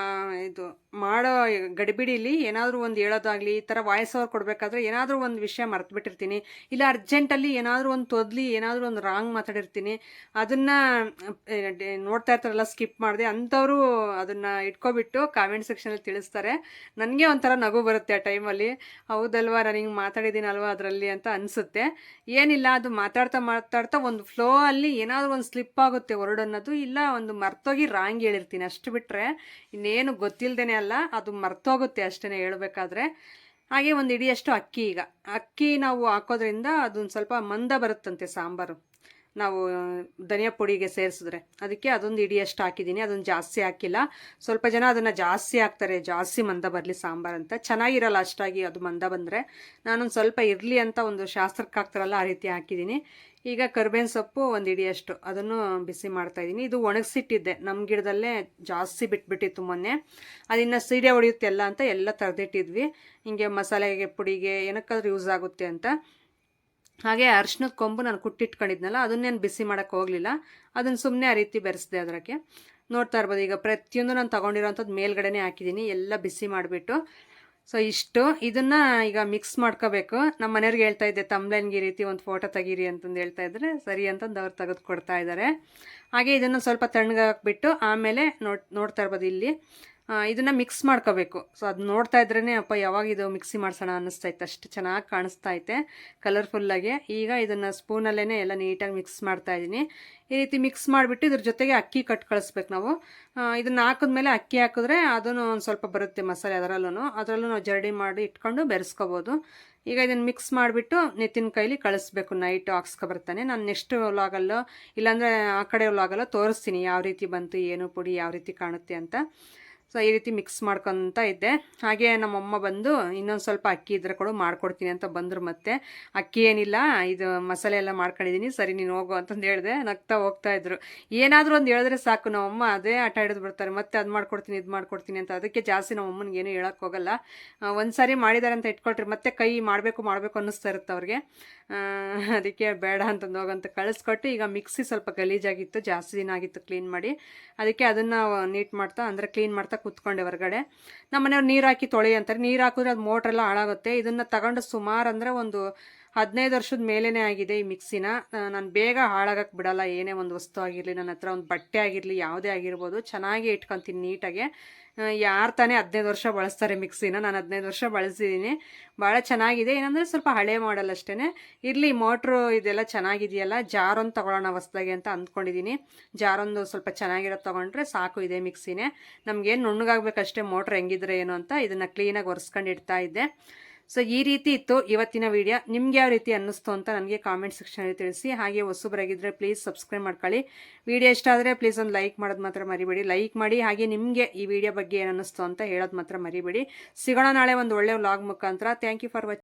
ಇದು ಮಾಡೋ ಗಡಿಬಿಡಿಲಿ ಏನಾದರೂ ಒಂದು ಹೇಳೋದಾಗಲಿ, ಈ ಥರ ವಾಯ್ಸ್ ಓವರ್ ಕೊಡಬೇಕಾದ್ರೆ ಏನಾದರೂ ಒಂದು ವಿಷಯ ಮರ್ತುಬಿಟ್ಟಿರ್ತೀನಿ, ಇಲ್ಲ ಅರ್ಜೆಂಟಲ್ಲಿ ಏನಾದರೂ ಒಂದು ಏನಾದರೂ ಒಂದು ರಾಂಗ್ ಮಾತಾಡಿರ್ತೀನಿ. ಅದನ್ನು ನೋಡ್ತಾ ಇರ್ತಾರಲ್ಲ, ಸ್ಕಿಪ್ ಮಾಡಿದೆ ಅಂಥವರು ಅದನ್ನು ಇಟ್ಕೊಬಿಟ್ಟು ಕಾಮೆಂಟ್ ಸೆಕ್ಷನಲ್ಲಿ ತಿಳಿಸ್ತಾರೆ. ನನಗೆ ಒಂಥರ ನಗು ಬರುತ್ತೆ ಆ ಟೈಮಲ್ಲಿ. ಹೌದಲ್ವಾ, ನಾನು ಹಿಂಗೆ ಮಾತಾಡಿದ್ದೀನಲ್ವ ಅದರಲ್ಲಿ ಅಂತ ಅನಿಸುತ್ತೆ. ಏನಿಲ್ಲ, ಅದು ಮಾತಾಡ್ತಾ ಒಂದು ಫ್ಲೋ ಅಲ್ಲಿ ಏನಾದರೂ ಒಂದು ಸ್ಲಿಪ್ ಆಗುತ್ತೆ ವರ್ಡ್ ಅನ್ನೋದು, ಇಲ್ಲ ಒಂದು ಮರ್ತೋಗಿ ರಾಂಗ್ ಹೇಳಿರ್ತೀನಿ. ಅಷ್ಟು ಬಿಟ್ಟರೆ ಇನ್ನೇನು ಗೊತ್ತಿಲ್ಲದೇನೆ ಅಲ್ಲ, ಅದು ಮರ್ತೋಗುತ್ತೆ ಅಷ್ಟೇ ಹೇಳಬೇಕಾದ್ರೆ. ಹಾಗೆ ಒಂದು ಇಡಿಯಷ್ಟು ಅಕ್ಕಿ. ಈಗ ಅಕ್ಕಿ ನಾವು ಹಾಕೋದ್ರಿಂದ ಅದೊಂದು ಸ್ವಲ್ಪ ಮಂದ ಬರುತ್ತಂತೆ ಸಾಂಬಾರು, ನಾವು ಧನಿಯಾ ಪುಡಿಗೆ ಸೇರಿಸಿದ್ರೆ. ಅದಕ್ಕೆ ಅದೊಂದು ಇಡಿಯಷ್ಟು ಹಾಕಿದ್ದೀನಿ, ಅದನ್ನು ಜಾಸ್ತಿ ಹಾಕಿಲ್ಲ. ಸ್ವಲ್ಪ ಜನ ಅದನ್ನು ಜಾಸ್ತಿ ಹಾಕ್ತಾರೆ, ಜಾಸ್ತಿ ಮಂದ ಬರಲಿ ಸಾಂಬಾರು ಅಂತ. ಚೆನ್ನಾಗಿರಲ್ಲ ಅಷ್ಟಾಗಿ ಅದು ಮಂದ ಬಂದರೆ. ನಾನೊಂದು ಸ್ವಲ್ಪ ಇರಲಿ ಅಂತ ಒಂದು ಶಾಸ್ತ್ರಕ್ಕೆ ಹಾಕ್ತಾರಲ್ಲ ಆ ರೀತಿ ಹಾಕಿದ್ದೀನಿ. ಈಗ ಕರ್ಬೇವಿನ ಸೊಪ್ಪು ಒಂದು ಇಡಿಯಷ್ಟು ಅದನ್ನು ಬಿಸಿ ಮಾಡ್ತಾಯಿದ್ದೀನಿ. ಇದು ಒಣಗಿಸಿಟ್ಟಿದ್ದೆ, ನಮ್ಮ ಗಿಡದಲ್ಲೇ ಜಾಸ್ತಿ ಬಿಟ್ಬಿಟ್ಟಿತ್ತು ಮೊನ್ನೆ. ಅದಿನ್ನು ಸೀಡೆ ಹೊಡೆಯುತ್ತೆಲ್ಲ ಅಂತ ಎಲ್ಲ ತೆರೆದಿಟ್ಟಿದ್ವಿ, ಹಿಂಗೆ ಮಸಾಲೆಗೆ ಪುಡಿಗೆ ಏನಕ್ಕಾದ್ರೂ ಯೂಸ್ ಆಗುತ್ತೆ ಅಂತ. ಹಾಗೆ ಅರ್ಶಿನದ ಕೊಂಬು ನಾನು ಕುಟ್ಟಿಟ್ಕೊಂಡಿದ್ನಲ್ಲ, ಅದನ್ನೇನು ಬಿಸಿ ಮಾಡೋಕ್ಕೆ ಹೋಗಲಿಲ್ಲ, ಅದನ್ನು ಸುಮ್ಮನೆ ಆ ರೀತಿ ಬೆರೆಸಿದೆ ಅದಕ್ಕೆ. ನೋಡ್ತಾ ಇರ್ಬೋದು, ಈಗ ಪ್ರತಿಯೊಂದು ನಾನು ತೊಗೊಂಡಿರೋಂಥದ್ದು ಮೇಲ್ಗಡೆನೇ ಹಾಕಿದ್ದೀನಿ, ಎಲ್ಲ ಬಿಸಿ ಮಾಡಿಬಿಟ್ಟು. ಸೊ ಇಷ್ಟು, ಇದನ್ನು ಈಗ ಮಿಕ್ಸ್ ಮಾಡ್ಕೋಬೇಕು. ನಮ್ಮ ಮನೆಯವ್ರಿಗೆ ಹೇಳ್ತಾ ಇದ್ದೆ, ತಮ್ಲೈನ್ಗೆ ಈ ರೀತಿ ಒಂದು ಫೋಟೋ ತೆಗೀರಿ ಅಂತಂದು ಹೇಳ್ತಾ ಇದ್ದಾರೆ. ಸರಿ ಅಂತಂದು ಅವ್ರು ತೆಗೆದು ಕೊಡ್ತಾ ಇದ್ದಾರೆ. ಹಾಗೆ ಇದನ್ನು ಸ್ವಲ್ಪ ತಣ್ಣಗೆ ಹಾಕ್ಬಿಟ್ಟು ಆಮೇಲೆ ನೋಡ್ತಾ ಇರ್ಬೋದು ಇಲ್ಲಿ ಇದನ್ನು ಮಿಕ್ಸ್ ಮಾಡ್ಕೋಬೇಕು. ಸೊ ಅದು ನೋಡ್ತಾ ಇದ್ರೇ ಅಪ್ಪ ಯಾವಾಗ ಇದು ಮಿಕ್ಸಿ ಮಾಡ್ಸೋಣ ಅನ್ನಿಸ್ತೈತೆ, ಅಷ್ಟು ಚೆನ್ನಾಗಿ ಕಾಣಿಸ್ತಾ ಐತೆ ಕಲರ್ಫುಲ್ಲಾಗಿ. ಈಗ ಇದನ್ನು ಸ್ಪೂನಲ್ಲೇ ಎಲ್ಲ ನೀಟಾಗಿ ಮಿಕ್ಸ್ ಮಾಡ್ತಾಯಿದ್ದೀನಿ. ಈ ರೀತಿ ಮಿಕ್ಸ್ ಮಾಡಿಬಿಟ್ಟು ಇದ್ರ ಜೊತೆಗೆ ಅಕ್ಕಿ ಕಳಿಸ್ಬೇಕು ನಾವು. ಇದನ್ನು ಹಾಕಿದ್ಮೇಲೆ ಅಕ್ಕಿ ಹಾಕಿದ್ರೆ ಅದನ್ನು ಒಂದು ಸ್ವಲ್ಪ ಬರುತ್ತೆ ಮಸಾಲೆ, ಅದರಲ್ಲೂ ನಾವು ಜರಡಿ ಮಾಡಿ ಇಟ್ಕೊಂಡು ಬೆರೆಸ್ಕೋಬೋದು. ಈಗ ಇದನ್ನು ಮಿಕ್ಸ್ ಮಾಡಿಬಿಟ್ಟು ನೆತ್ತಿನ ಕೈಲಿ ಕಳಿಸ್ಬೇಕು, ನೈಟು ಹಾಕ್ಸ್ಕೊಬರ್ತಾನೆ. ನಾನು ನೆಕ್ಸ್ಟ್ ವ್ಲಾಗಲ್ಲೋ ಇಲ್ಲಾಂದರೆ ಆ ಕಡೆ ವ್ಲಾಗಲ್ಲೋ ತೋರಿಸ್ತೀನಿ ಯಾವ ರೀತಿ ಬಂತು, ಏನು ಪುಡಿ ಯಾವ ರೀತಿ ಕಾಣುತ್ತೆ ಅಂತ. ಸೊ ಈ ರೀತಿ ಮಿಕ್ಸ್ ಮಾಡ್ಕೊತ ಇದ್ದೆ. ಹಾಗೆ ನಮ್ಮಮ್ಮ ಬಂದು ಇನ್ನೊಂದು ಸ್ವಲ್ಪ ಅಕ್ಕಿ ಇದ್ರೆ ಕೊಡು ಮಾಡ್ಕೊಡ್ತೀನಿ ಅಂತ ಬಂದರು. ಮತ್ತೆ ಅಕ್ಕಿ ಏನಿಲ್ಲ, ಇದು ಮಸಾಲೆ ಎಲ್ಲ ಮಾಡ್ಕೊಂಡಿದ್ದೀನಿ, ಸರಿ ನೀನು ಹೋಗು ಅಂತಂದು ಹೇಳಿದೆ. ನಗ್ತಾ ಹೋಗ್ತಾ ಇದ್ರು. ಏನಾದರೂ ಒಂದು ಹೇಳಿದ್ರೆ ಸಾಕು ನಮ್ಮಮ್ಮ ಅದೇ ಆಟ ಹಿಡಿದು ಬಿಡ್ತಾರೆ, ಮತ್ತೆ ಅದು ಮಾಡ್ಕೊಡ್ತೀನಿ ಇದು ಮಾಡ್ಕೊಡ್ತೀನಿ ಅಂತ. ಅದಕ್ಕೆ ಜಾಸ್ತಿ ನಮ್ಮಮ್ಮನಿಗೆ ಏನೂ ಹೇಳೋಕ್ಕೆ ಹೋಗಲ್ಲ. ಒಂದು ಸಾರಿ ಮಾಡಿದ್ದಾರೆ ಅಂತ ಇಟ್ಕೊಳ್ರಿ ಮತ್ತೆ ಕೈ ಮಾಡಬೇಕು ಅನ್ನಿಸ್ತಾ ಇರುತ್ತೆ ಅವ್ರಿಗೆ. ಅದಕ್ಕೆ ಬೇಡ ಅಂತಂದು ಹೋಗಂತ ಕಳಿಸ್ಕೊಟ್ಟು, ಈಗ ಮಿಕ್ಸಿ ಸ್ವಲ್ಪ ಗಲೀಜಾಗಿತ್ತು, ಜಾಸ್ತಿ ದಿನ ಆಗಿತ್ತು ಕ್ಲೀನ್ ಮಾಡಿ. ಅದಕ್ಕೆ ಅದನ್ನು ನೀಟ್ ಮಾಡ್ತಾ ಅಂದರೆ ಕ್ಲೀನ್ ಮಾಡ್ತಾ ಕೂತ್ಕೊಂಡೆ ಹೊರಗಡೆ. ನಮ್ಮ ಮನೆಯವ್ರು ನೀರು ಹಾಕಿ ತೊಳಿ ಅಂತಾರೆ. ನೀರು ಹಾಕಿದ್ರೆ ಅದು ಮೋಟ್ರೆಲ್ಲ ಹಾಳಾಗುತ್ತೆ. ಇದನ್ನು ತಗೊಂಡು ಸುಮಾರು ಅಂದರೆ ಒಂದು 15 ವರ್ಷದ ಮೇಲೇ ಆಗಿದೆ ಈ ಮಿಕ್ಸಿನ. ನಾನು ಬೇಗ ಹಾಳಾಗಕ್ಕೆ ಬಿಡಲ್ಲ. ಏನೇ ಒಂದು ವಸ್ತು ಆಗಿರಲಿ, ನನ್ನ ಹತ್ರ ಒಂದು ಬಟ್ಟೆ ಆಗಿರಲಿ, ಯಾವುದೇ ಆಗಿರ್ಬೋದು, ಚೆನ್ನಾಗಿ ಇಟ್ಕೊತೀನಿ ನೀಟಾಗೆ. ಯಾರು ತಾನೇ 15 ವರ್ಷ ಬಳಸ್ತಾರೆ ಮಿಕ್ಸಿನ? ನಾನು 15 ವರ್ಷ ಬಳಸಿದ್ದೀನಿ. ಭಾಳ ಚೆನ್ನಾಗಿದೆ. ಏನಂದರೆ ಸ್ವಲ್ಪ ಹಳೆ ಮಾಡಲ್ ಅಷ್ಟೇ. ಇರಲಿ, ಮೋಟ್ರು ಇದೆಲ್ಲ ಚೆನ್ನಾಗಿದೆಯಲ್ಲ, ಜಾರೊಂದು ತೊಗೊಳ್ಳೋಣ ಹೊಸ್ದಾಗಿ ಅಂತ ಅಂದ್ಕೊಂಡಿದ್ದೀನಿ. ಜಾರೊಂದು ಸ್ವಲ್ಪ ಚೆನ್ನಾಗಿರೋದು ತೊಗೊಂಡ್ರೆ ಸಾಕು ಇದೆ ಮಿಕ್ಸಿನೇ. ನಮಗೇನು ನುಣ್ಣಗಾಗಬೇಕಷ್ಟೇ ಮೋಟ್ರ್ ಹೆಂಗಿದ್ರೆ ಏನು ಅಂತ ಇದನ್ನು ಕ್ಲೀನಾಗಿ ಒರೆಸ್ಕೊಂಡು ಇಡ್ತಾ ಇದ್ದೆ. ಸೊ ಈ ರೀತಿ ಇತ್ತು ಇವತ್ತಿನ ವಿಡಿಯೋ. ನಿಮ್ಗೆ ಯಾವ ರೀತಿ ಅನ್ನಿಸ್ತು ಅಂತ ನನಗೆ ಕಾಮೆಂಟ್ ಸೆಕ್ಷನಲ್ಲಿ ತಿಳಿಸಿ. ಹಾಗೆ ಹೊಸಬರಾಗಿದ್ದರೆ ಪ್ಲೀಸ್ ಸಬ್ಸ್ಕ್ರೈಬ್ ಮಾಡ್ಕೊಳ್ಳಿ. ವಿಡಿಯೋ ಇಷ್ಟ ಆದರೆ ಪ್ಲೀಸ್ ಒಂದು ಲೈಕ್ ಮಾಡೋದು ಮಾತ್ರ ಮರಿಬೇಡಿ. ಲೈಕ್ ಮಾಡಿ. ಹಾಗೆ ನಿಮಗೆ ಈ ವಿಡಿಯೋ ಬಗ್ಗೆ ಏನು ಅನ್ನಿಸ್ತು ಅಂತ ಹೇಳೋದು ಮಾತ್ರ ಮರಿಬೇಡಿ. ಸಿಗೋಣ ನಾಳೆ ಒಂದು ಒಳ್ಳೆ ವ್ಲಾಗ್ ಮುಖಾಂತರ. Thank you for watching.